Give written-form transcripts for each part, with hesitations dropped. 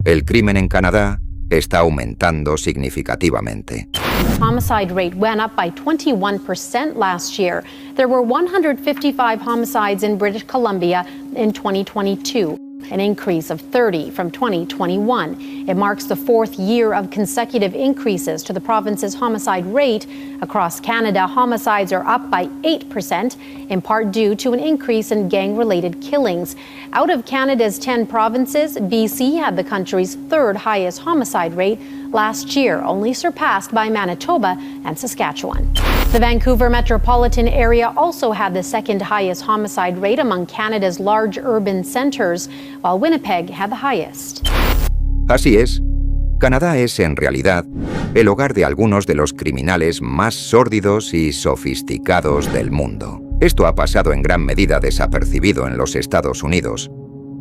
El crimen en Canadá está aumentando significativamente. Homicide rate went up by 21% last year. There were 155 homicides in British Columbia in 2022, an increase of 30 from 2021. It marks the fourth year of consecutive increases to the province's homicide rate. Across Canada, homicides are up by 8%, in part due to an increase in gang-related killings. Out of Canada's 10 provinces, BC had the country's third highest homicide rate last year, only surpassed by Manitoba and Saskatchewan. The Vancouver metropolitan area also had the second highest homicide rate among Canada's large urban centres, while Winnipeg had the highest. Así es, Canadá es en realidad el hogar de algunos de los criminales más sórdidos y sofisticados del mundo. Esto ha pasado en gran medida desapercibido en los Estados Unidos,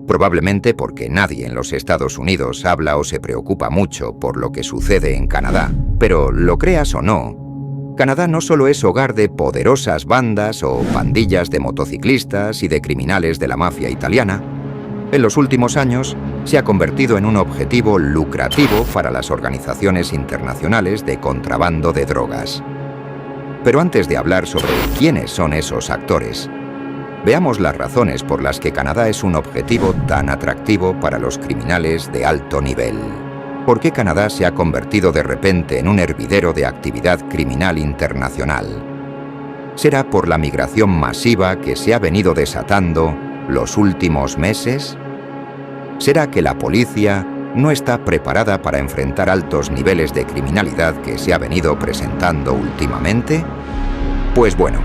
probablemente porque nadie en los Estados Unidos habla o se preocupa mucho por lo que sucede en Canadá. Pero, lo creas o no, Canadá no solo es hogar de poderosas bandas o pandillas de motociclistas y de criminales de la mafia italiana. En los últimos años, se ha convertido en un objetivo lucrativo para las organizaciones internacionales de contrabando de drogas. Pero antes de hablar sobre quiénes son esos actores, veamos las razones por las que Canadá es un objetivo tan atractivo para los criminales de alto nivel. ¿Por qué Canadá se ha convertido de repente en un hervidero de actividad criminal internacional? ¿Será por la migración masiva que se ha venido desatando los últimos meses? ¿Será que la policía no está preparada para enfrentar altos niveles de criminalidad que se ha venido presentando últimamente? Pues bueno,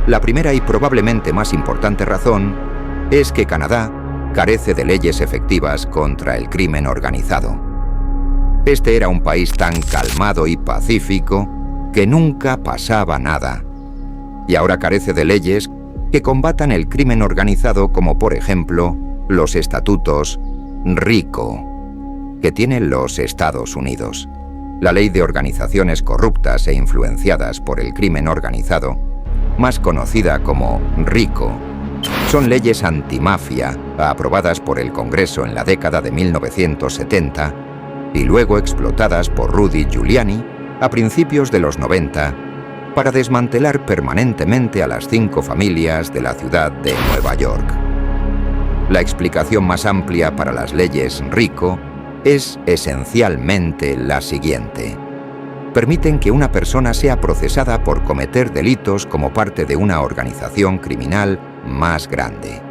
la primera y probablemente más importante razón es que Canadá carece de leyes efectivas contra el crimen organizado. Este era un país tan calmado y pacífico que nunca pasaba nada. Y ahora carece de leyes que combatan el crimen organizado, como por ejemplo los estatutos RICO que tienen los Estados Unidos. La Ley de Organizaciones Corruptas e Influenciadas por el Crimen Organizado, más conocida como RICO, son leyes antimafia aprobadas por el Congreso en la década de 1970 y luego explotadas por Rudy Giuliani a principios de los 90 para desmantelar permanentemente a las 5 familias de la ciudad de Nueva York. La explicación más amplia para las leyes RICO es esencialmente la siguiente. Permiten que una persona sea procesada por cometer delitos como parte de una organización criminal más grande.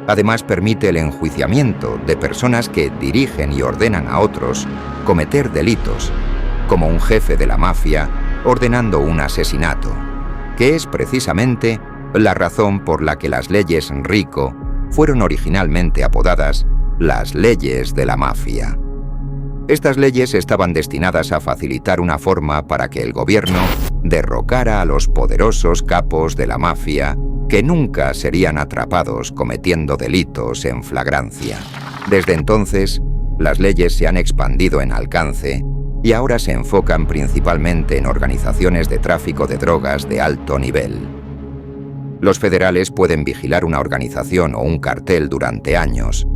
Además, permite el enjuiciamiento de personas que dirigen y ordenan a otros cometer delitos, como un jefe de la mafia ordenando un asesinato, que es precisamente la razón por la que las leyes RICO fueron originalmente apodadas las leyes de la mafia. Estas leyes estaban destinadas a facilitar una forma para que el gobierno derrocara a los poderosos capos de la mafia que nunca serían atrapados cometiendo delitos en flagrancia. Desde entonces, las leyes se han expandido en alcance y ahora se enfocan principalmente en organizaciones de tráfico de drogas de alto nivel. Los federales pueden vigilar una organización o un cartel durante años,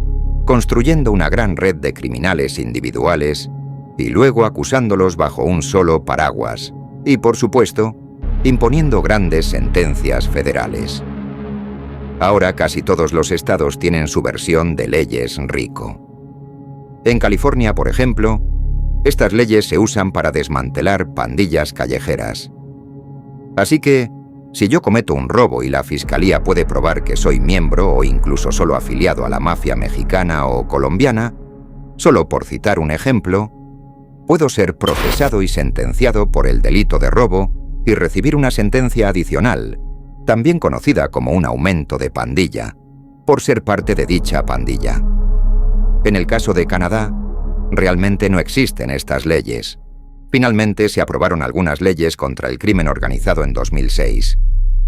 construyendo una gran red de criminales individuales y luego acusándolos bajo un solo paraguas y, por supuesto, imponiendo grandes sentencias federales. Ahora casi todos los estados tienen su versión de leyes RICO. En California, por ejemplo, estas leyes se usan para desmantelar pandillas callejeras. Así que, si yo cometo un robo y la fiscalía puede probar que soy miembro o incluso solo afiliado a la mafia mexicana o colombiana, solo por citar un ejemplo, puedo ser procesado y sentenciado por el delito de robo y recibir una sentencia adicional, también conocida como un aumento de pandilla, por ser parte de dicha pandilla. En el caso de Canadá, realmente no existen estas leyes. Finalmente se aprobaron algunas leyes contra el crimen organizado en 2006,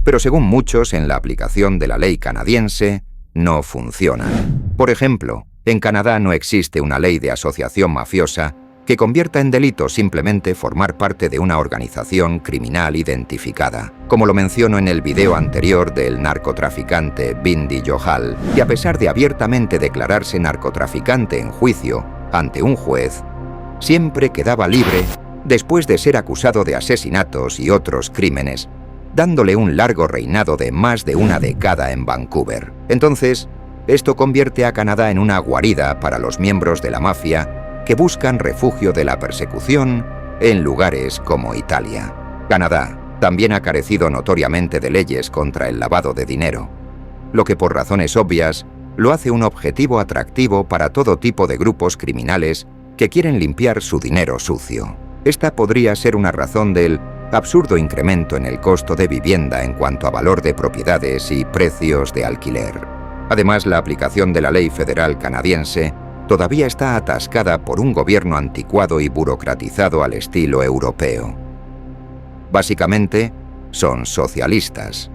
pero según muchos en la aplicación de la ley canadiense, no funcionan. Por ejemplo, en Canadá no existe una ley de asociación mafiosa que convierta en delito simplemente formar parte de una organización criminal identificada. Como lo menciono en el video anterior del narcotraficante Bindi Johal, que a pesar de abiertamente declararse narcotraficante en juicio, ante un juez, siempre quedaba libre después de ser acusado de asesinatos y otros crímenes, dándole un largo reinado de más de una década en Vancouver. Entonces, esto convierte a Canadá en una guarida para los miembros de la mafia que buscan refugio de la persecución en lugares como Italia. Canadá también ha carecido notoriamente de leyes contra el lavado de dinero, lo que por razones obvias lo hace un objetivo atractivo para todo tipo de grupos criminales que quieren limpiar su dinero sucio. Esta podría ser una razón del absurdo incremento en el costo de vivienda en cuanto a valor de propiedades y precios de alquiler. Además, la aplicación de la ley federal canadiense todavía está atascada por un gobierno anticuado y burocratizado al estilo europeo. Básicamente, son socialistas,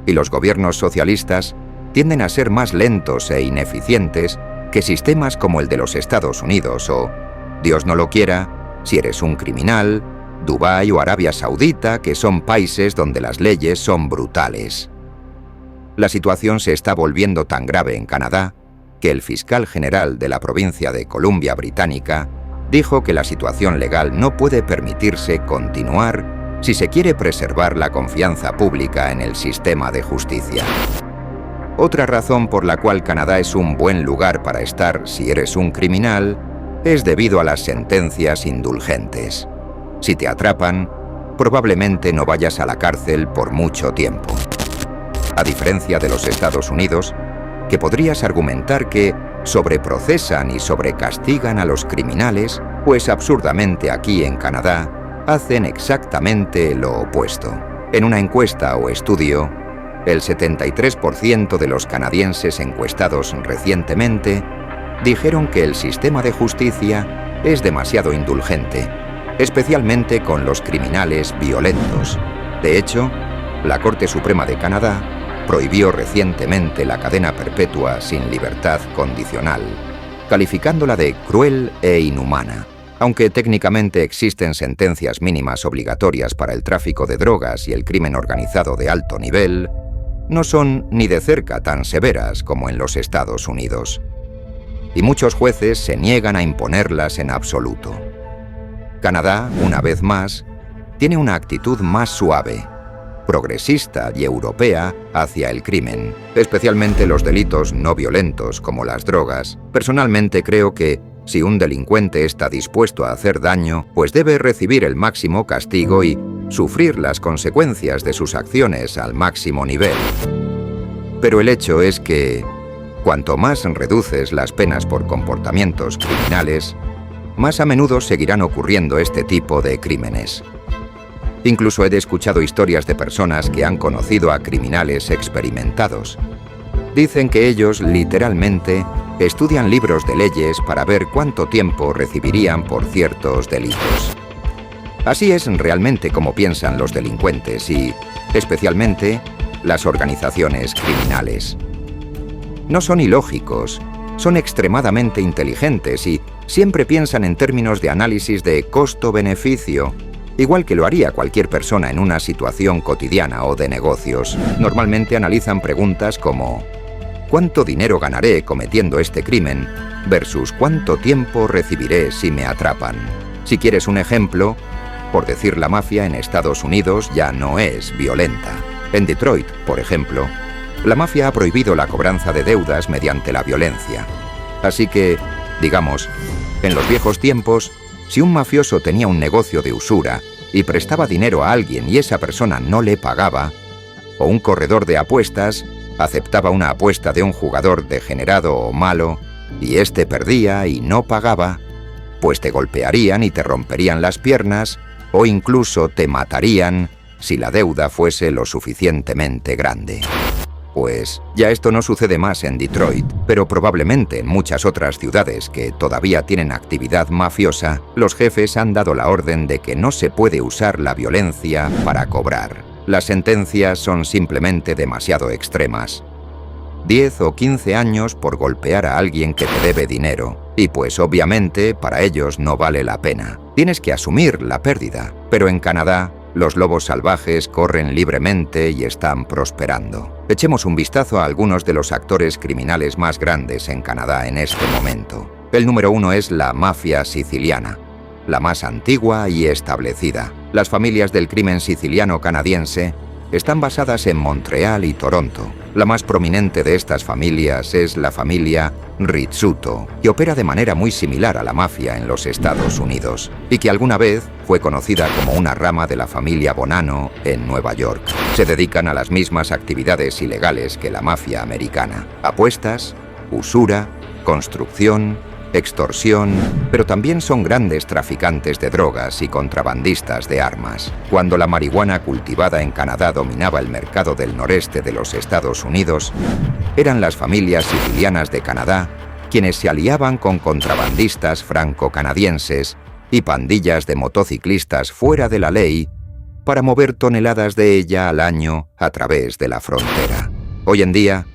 y los gobiernos socialistas tienden a ser más lentos e ineficientes que sistemas como el de los Estados Unidos o, Dios no lo quiera, si eres un criminal, Dubái o Arabia Saudita, que son países donde las leyes son brutales. La situación se está volviendo tan grave en Canadá que el fiscal general de la provincia de Columbia Británica dijo que la situación legal no puede permitirse continuar si se quiere preservar la confianza pública en el sistema de justicia. Otra razón por la cual Canadá es un buen lugar para estar si eres un criminal es debido a las sentencias indulgentes. Si te atrapan, probablemente no vayas a la cárcel por mucho tiempo. A diferencia de los Estados Unidos, que podrías argumentar que sobreprocesan y sobrecastigan a los criminales, pues absurdamente aquí en Canadá hacen exactamente lo opuesto. En una encuesta o estudio, el 73% de los canadienses encuestados recientemente dijeron que el sistema de justicia es demasiado indulgente, especialmente con los criminales violentos. De hecho, la Corte Suprema de Canadá prohibió recientemente la cadena perpetua sin libertad condicional, calificándola de cruel e inhumana. Aunque técnicamente existen sentencias mínimas obligatorias para el tráfico de drogas y el crimen organizado de alto nivel, no son ni de cerca tan severas como en los Estados Unidos. Y muchos jueces se niegan a imponerlas en absoluto. Canadá, una vez más, tiene una actitud más suave, progresista y europea hacia el crimen, especialmente los delitos no violentos como las drogas. Personalmente creo que si un delincuente está dispuesto a hacer daño, pues debe recibir el máximo castigo y sufrir las consecuencias de sus acciones al máximo nivel. Pero el hecho es que, cuanto más reduces las penas por comportamientos criminales, más a menudo seguirán ocurriendo este tipo de crímenes. Incluso he escuchado historias de personas que han conocido a criminales experimentados. Dicen que ellos, literalmente, estudian libros de leyes para ver cuánto tiempo recibirían por ciertos delitos. Así es realmente como piensan los delincuentes y, especialmente, las organizaciones criminales. No son ilógicos, son extremadamente inteligentes y siempre piensan en términos de análisis de costo-beneficio, igual que lo haría cualquier persona en una situación cotidiana o de negocios. Normalmente analizan preguntas como ¿cuánto dinero ganaré cometiendo este crimen? Versus ¿cuánto tiempo recibiré si me atrapan? Si quieres un ejemplo, por decir, la mafia en Estados Unidos ya no es violenta. En Detroit, por ejemplo, la mafia ha prohibido la cobranza de deudas mediante la violencia. Así que, digamos, en los viejos tiempos, si un mafioso tenía un negocio de usura y prestaba dinero a alguien y esa persona no le pagaba, o un corredor de apuestas aceptaba una apuesta de un jugador degenerado o malo y éste perdía y no pagaba, pues te golpearían y te romperían las piernas o incluso te matarían si la deuda fuese lo suficientemente grande. Pues ya esto no sucede más en Detroit, pero probablemente en muchas otras ciudades que todavía tienen actividad mafiosa, los jefes han dado la orden de que no se puede usar la violencia para cobrar. Las sentencias son simplemente demasiado extremas. 10 o 15 años por golpear a alguien que te debe dinero. Y pues obviamente para ellos no vale la pena. Tienes que asumir la pérdida. Pero en Canadá, los lobos salvajes corren libremente y están prosperando. Echemos un vistazo a algunos de los actores criminales más grandes en Canadá en este momento. El número 1 es la mafia siciliana, la más antigua y establecida. Las familias del crimen siciliano canadiense están basadas en Montreal y Toronto. La más prominente de estas familias es la familia Rizzuto, que opera de manera muy similar a la mafia en los Estados Unidos, y que alguna vez fue conocida como una rama de la familia Bonanno en Nueva York. Se dedican a las mismas actividades ilegales que la mafia americana: apuestas, usura, construcción, extorsión, pero también son grandes traficantes de drogas y contrabandistas de armas. Cuando la marihuana cultivada en Canadá dominaba el mercado del noreste de los Estados Unidos, eran las familias sicilianas de Canadá quienes se aliaban con contrabandistas franco-canadienses y pandillas de motociclistas fuera de la ley para mover toneladas de ella al año a través de la frontera. Hoy en día,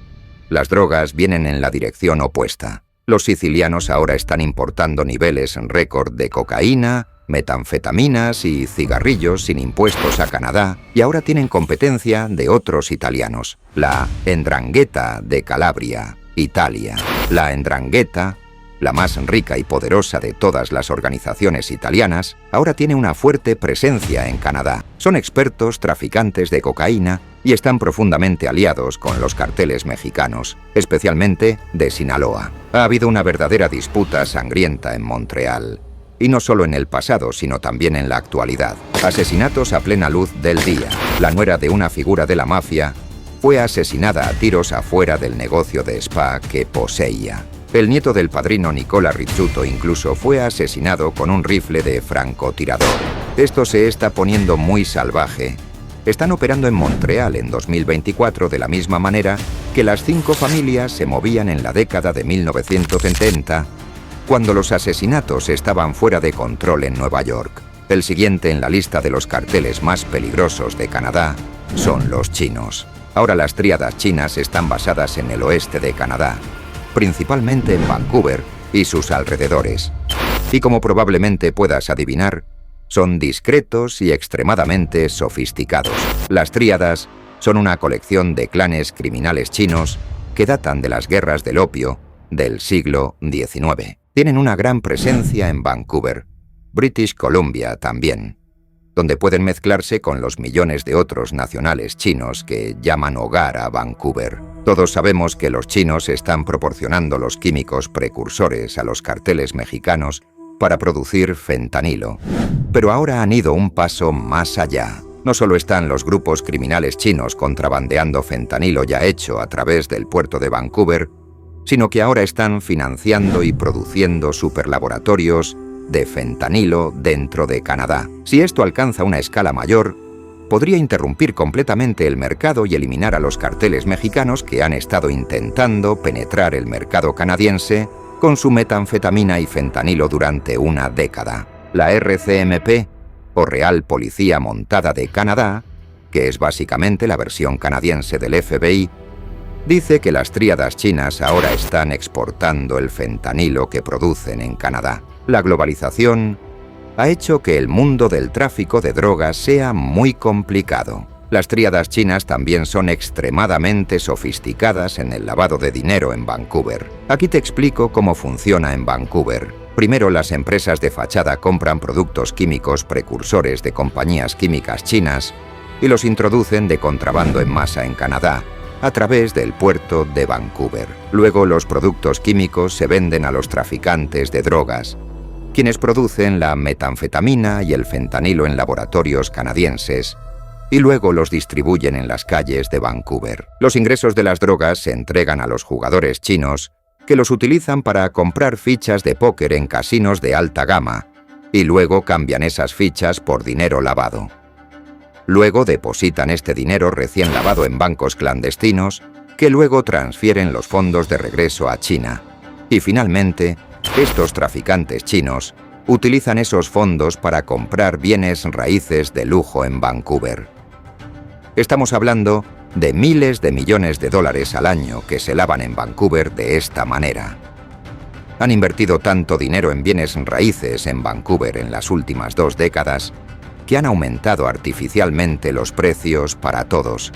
las drogas vienen en la dirección opuesta. Los sicilianos ahora están importando niveles récord de cocaína, metanfetaminas y cigarrillos sin impuestos a Canadá, y ahora tienen competencia de otros italianos. La 'Ndrangheta de Calabria, Italia. La 'Ndrangheta, la más rica y poderosa de todas las organizaciones italianas, ahora tiene una fuerte presencia en Canadá. Son expertos traficantes de cocaína y están profundamente aliados con los carteles mexicanos, especialmente de Sinaloa. Ha habido una verdadera disputa sangrienta en Montreal, y no solo en el pasado, sino también en la actualidad. Asesinatos a plena luz del día. La nuera de una figura de la mafia fue asesinada a tiros afuera del negocio de spa que poseía. El nieto del padrino Nicola Rizzuto incluso fue asesinado con un rifle de francotirador. Esto se está poniendo muy salvaje. Están operando en Montreal en 2024 de la misma manera que las 5 familias se movían en la década de 1970, cuando los asesinatos estaban fuera de control en Nueva York. El siguiente en la lista de los carteles más peligrosos de Canadá son los chinos. Ahora las tríadas chinas están basadas en el oeste de Canadá, principalmente en Vancouver y sus alrededores. Y como probablemente puedas adivinar, son discretos y extremadamente sofisticados. Las tríadas son una colección de clanes criminales chinos que datan de las guerras del opio del siglo XIX. Tienen una gran presencia en Vancouver, British Columbia también, donde pueden mezclarse con los millones de otros nacionales chinos que llaman hogar a Vancouver. Todos sabemos que los chinos están proporcionando los químicos precursores a los carteles mexicanos para producir fentanilo. Pero ahora han ido un paso más allá. No solo están los grupos criminales chinos contrabandeando fentanilo ya hecho a través del puerto de Vancouver, sino que ahora están financiando y produciendo superlaboratorios de fentanilo dentro de Canadá. Si esto alcanza una escala mayor, podría interrumpir completamente el mercado y eliminar a los carteles mexicanos que han estado intentando penetrar el mercado canadiense con su metanfetamina y fentanilo durante una década. La RCMP, o Real Policía Montada de Canadá, que es básicamente la versión canadiense del FBI, dice que las tríadas chinas ahora están exportando el fentanilo que producen en Canadá. La globalización ha hecho que el mundo del tráfico de drogas sea muy complicado. Las tríadas chinas también son extremadamente sofisticadas en el lavado de dinero en Vancouver. Aquí te explico cómo funciona en Vancouver. Primero, las empresas de fachada compran productos químicos precursores de compañías químicas chinas y los introducen de contrabando en masa en Canadá, a través del puerto de Vancouver. Luego, los productos químicos se venden a los traficantes de drogas, quienes producen la metanfetamina y el fentanilo en laboratorios canadienses, y luego los distribuyen en las calles de Vancouver. Los ingresos de las drogas se entregan a los jugadores chinos, que los utilizan para comprar fichas de póker en casinos de alta gama, y luego cambian esas fichas por dinero lavado. Luego depositan este dinero recién lavado en bancos clandestinos, que luego transfieren los fondos de regreso a China. Y finalmente, estos traficantes chinos utilizan esos fondos para comprar bienes raíces de lujo en Vancouver. Estamos hablando de miles de millones de dólares al año que se lavan en Vancouver de esta manera. Han invertido tanto dinero en bienes raíces en Vancouver en las últimas 2 décadas que han aumentado artificialmente los precios para todos,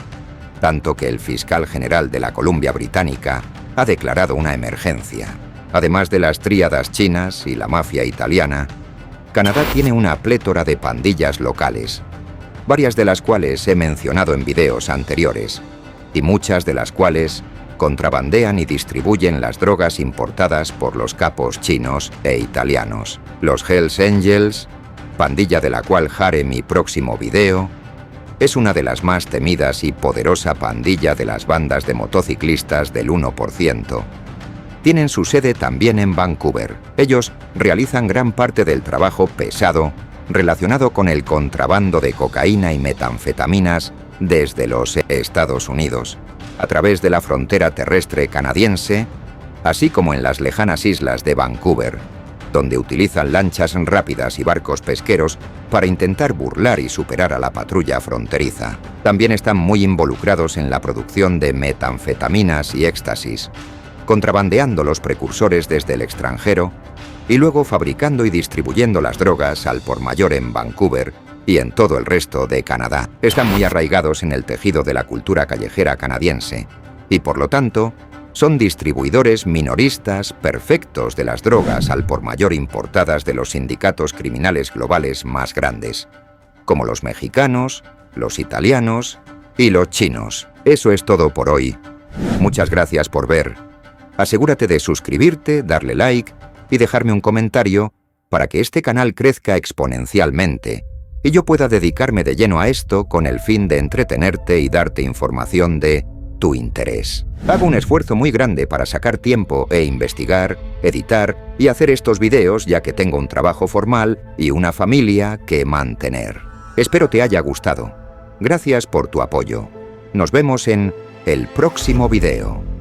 tanto que el fiscal general de la Columbia Británica ha declarado una emergencia. Además de las tríadas chinas y la mafia italiana, Canadá tiene una plétora de pandillas locales, varias de las cuales he mencionado en videos anteriores, y muchas de las cuales contrabandean y distribuyen las drogas importadas por los capos chinos e italianos. Los Hells Angels, pandilla de la cual haré mi próximo video, es una de las más temidas y poderosa pandilla de las bandas de motociclistas del 1%. Tienen su sede también en Vancouver. Ellos realizan gran parte del trabajo pesado relacionado con el contrabando de cocaína y metanfetaminas desde los Estados Unidos, a través de la frontera terrestre canadiense, así como en las lejanas islas de Vancouver, donde utilizan lanchas rápidas y barcos pesqueros para intentar burlar y superar a la patrulla fronteriza. También están muy involucrados en la producción de metanfetaminas y éxtasis, contrabandeando los precursores desde el extranjero y luego fabricando y distribuyendo las drogas al por mayor en Vancouver y en todo el resto de Canadá. Están muy arraigados en el tejido de la cultura callejera canadiense y, por lo tanto, son distribuidores minoristas perfectos de las drogas al por mayor importadas de los sindicatos criminales globales más grandes, como los mexicanos, los italianos y los chinos. Eso es todo por hoy. Muchas gracias por ver. Asegúrate de suscribirte, darle like y dejarme un comentario para que este canal crezca exponencialmente y yo pueda dedicarme de lleno a esto con el fin de entretenerte y darte información de tu interés. Hago un esfuerzo muy grande para sacar tiempo e investigar, editar y hacer estos videos, ya que tengo un trabajo formal y una familia que mantener. Espero te haya gustado. Gracias por tu apoyo. Nos vemos en el próximo video.